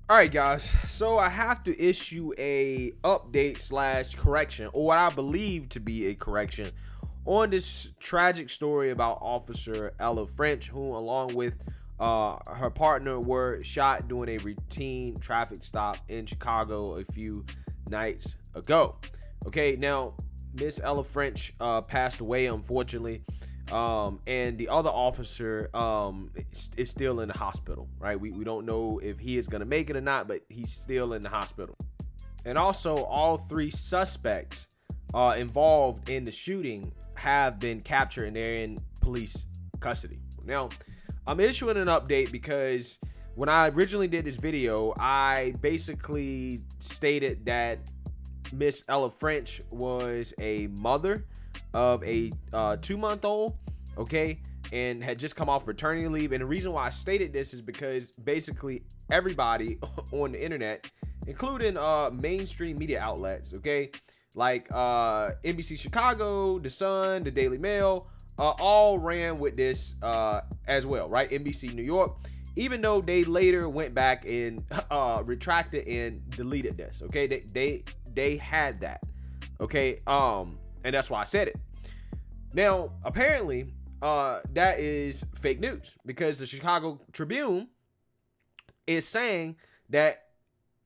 All right, guys. So I have to issue a update slash correction, or what I believe to be a correction, on this tragic story about Officer Ella French, who, along with her partner, were shot during a routine traffic stop in Chicago a few nights ago. Okay, now Miss Ella French passed away, unfortunately. And the other officer is still in the hospital, right? We don't know if he is going to make it or not, but he's still in the hospital. And also, all three suspects involved in the shooting have been captured and they're in police custody. Now, I'm issuing an update because when I originally did this video, I basically stated that Miss Ella French was a mother of a 2-month-old, okay, and had just come off maternity leave. And the reason why I stated this is because basically everybody on the internet, including mainstream media outlets, okay, like NBC Chicago, The Sun, The Daily Mail, all ran with this as well, right? NBC New York, even though they later went back and retracted and deleted this, okay? They had that, okay? And that's why I said it. Now, apparently, that is fake news, because the Chicago Tribune is saying that,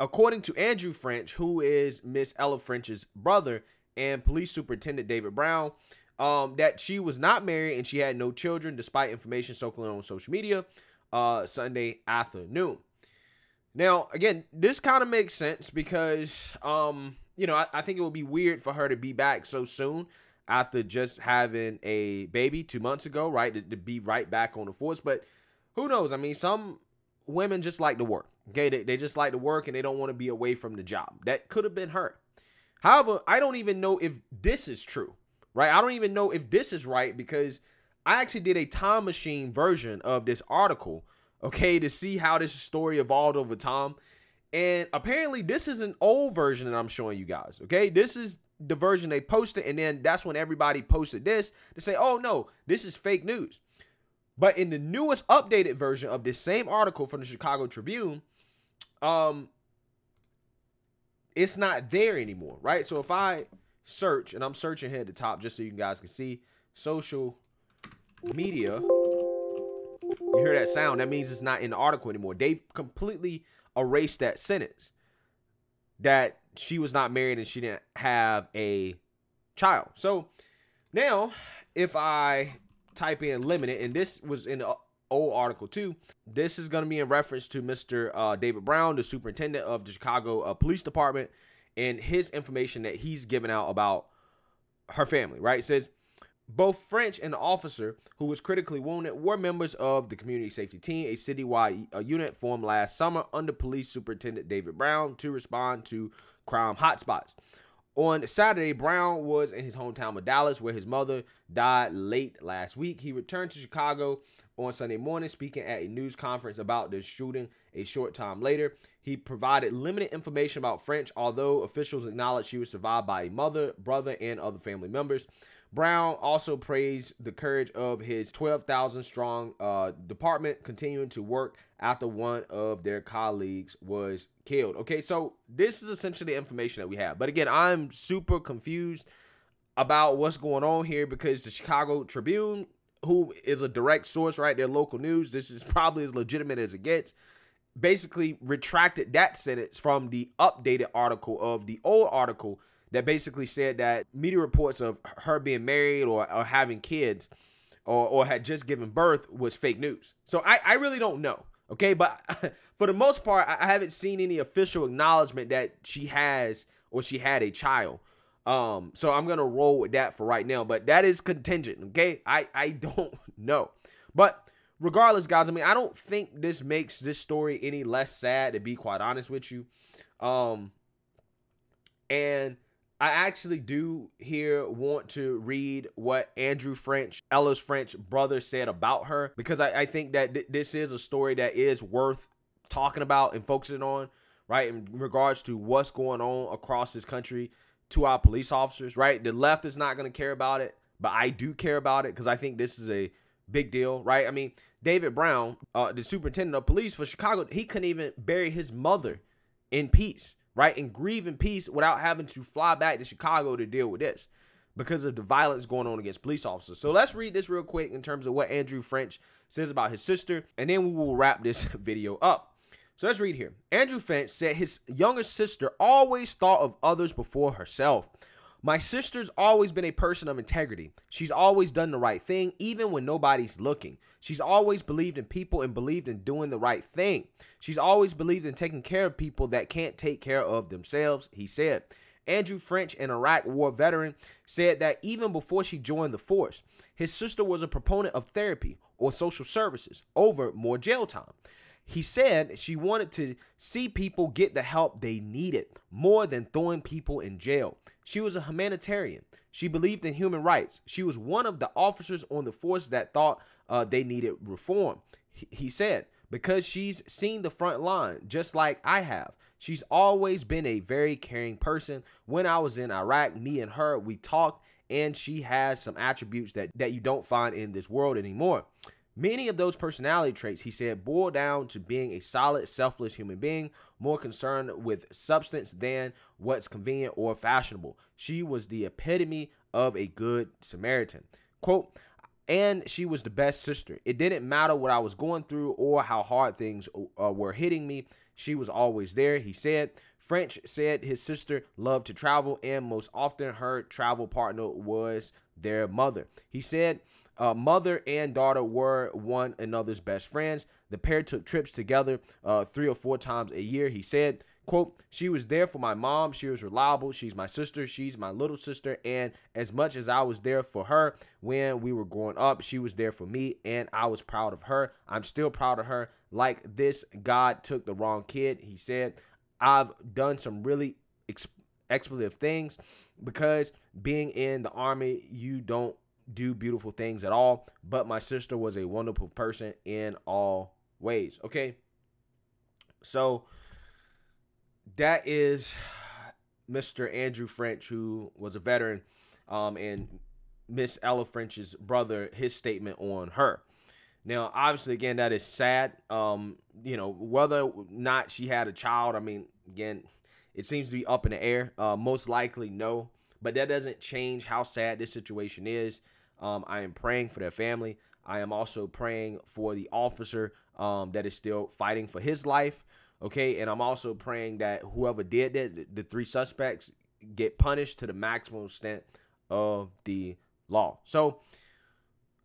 according to Andrew French, who is Miss Ella French's brother, and Police Superintendent David Brown, that she was not married and she had no children, despite information circulating on social media Sunday afternoon. Now, again, this kind of makes sense because, you know, I think it would be weird for her to be back so soon after just having a baby 2 months ago, right? To be right back on the force. But who knows? I mean, some women just like to work, okay? They just like to work and they don't want to be away from the job. That could have been her. However, I don't even know if this is true, right? I don't even know if this is right, because I actually did a time machine version of this article, okay, to see how this story evolved over time. And apparently this is an old version that I'm showing you guys, okay? This is the version they posted, and then that's when everybody posted this to say, oh no, this is fake news. But in the newest updated version of this same article from the Chicago Tribune, it's not there anymore, right? So if I search, and I'm searching here at the top just so you guys can see, social media, you hear that sound, that means it's not in the article anymore. They completely erased that sentence that she was not married and she didn't have a child. So now if I type in limited, and this was in the old article too, this is going to be in reference to Mr. David Brown, the superintendent of the Chicago Police Department, and his information that he's given out about her family, right? It says, both French and the officer who was critically wounded were members of the Community Safety Team, a citywide unit formed last summer under Police Superintendent David Brown to respond to crime hotspots. On Saturday, Brown was in his hometown of Dallas, where his mother died late last week. He returned to Chicago on Sunday morning, speaking at a news conference about the shooting a short time later. He provided limited information about French, although officials acknowledged she was survived by a mother, brother, and other family members. Brown also praised the courage of his 12,000-strong department, continuing to work after one of their colleagues was killed. Okay, so this is essentially the information that we have. But again, I'm super confused about what's going on here, because the Chicago Tribune, who is a direct source, right, their local news, this is probably as legitimate as it gets, basically retracted that sentence from the updated article of the old article that basically said that media reports of her being married or having kids or had just given birth was fake news. So I really don't know, okay? But for the most part, I haven't seen any official acknowledgement that she has or she had a child. So I'm going to roll with that for right now. But that is contingent, okay? I don't know. But regardless, guys, I mean, I don't think this makes this story any less sad, to be quite honest with you. And I actually do here want to read what Andrew French, Ella's French brother, said about her, because I think that this is a story that is worth talking about and focusing on, right, in regards to what's going on across this country to our police officers, right? The left is not going to care about it, but I do care about it, because I think this is a big deal, right? I mean, David Brown, the superintendent of police for Chicago, he couldn't even bury his mother in peace, right? And grieve in peace without having to fly back to Chicago to deal with this because of the violence going on against police officers. So let's read this real quick in terms of what Andrew French says about his sister, and then we will wrap this video up. So let's read here. Andrew French said his younger sister always thought of others before herself. My sister's always been a person of integrity. She's always done the right thing, even when nobody's looking. She's always believed in people and believed in doing the right thing. She's always believed in taking care of people that can't take care of themselves, he said. Andrew French, an Iraq war veteran, said that even before she joined the force, his sister was a proponent of therapy or social services over more jail time. He said she wanted to see people get the help they needed more than throwing people in jail. She was a humanitarian. She believed in human rights. She was one of the officers on the force that thought they needed reform. He said, because she's seen the front line just like I have. She's always been a very caring person. When I was in Iraq, me and her, we talked, and she has some attributes that you don't find in this world anymore. Many of those personality traits, he said, boil down to being a solid, selfless human being, more concerned with substance than what's convenient or fashionable. She was the epitome of a good Samaritan. Quote, and she was the best sister. It didn't matter what I was going through or how hard things were hitting me. She was always there, he said. French said his sister loved to travel, and most often her travel partner was their mother. He said, mother and daughter were one another's best friends. The pair took trips together 3 or 4 times a year. He said, quote, she was there for my mom. She was reliable. She's my sister. She's my little sister. And as much as I was there for her when we were growing up, she was there for me, and I was proud of her. I'm still proud of her. Like this, God took the wrong kid. He said, I've done some really expletive things because being in the Army, you don't do beautiful things at all, but my sister was a wonderful person in all ways. Okay, so that is Mr. Andrew French, who was a veteran, and Miss Ella French's brother, his statement on her. Now, obviously, again, that is sad. You know, whether or not she had a child, I mean, again, it seems to be up in the air. Most likely no, but that doesn't change how sad this situation is. I am praying for their family. I am also praying for the officer that is still fighting for his life. Okay, and I'm also praying that whoever did that, the 3 suspects, get punished to the maximum extent of the law. So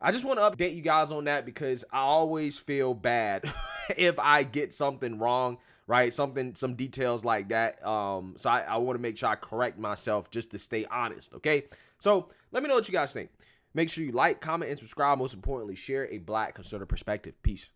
I just want to update you guys on that because I always feel bad if I get something wrong, right? Some details like that. So I want to make sure I correct myself just to stay honest, okay? So let me know what you guys think. Make sure you like, comment, and subscribe. Most importantly, share a Black conservative perspective. Peace.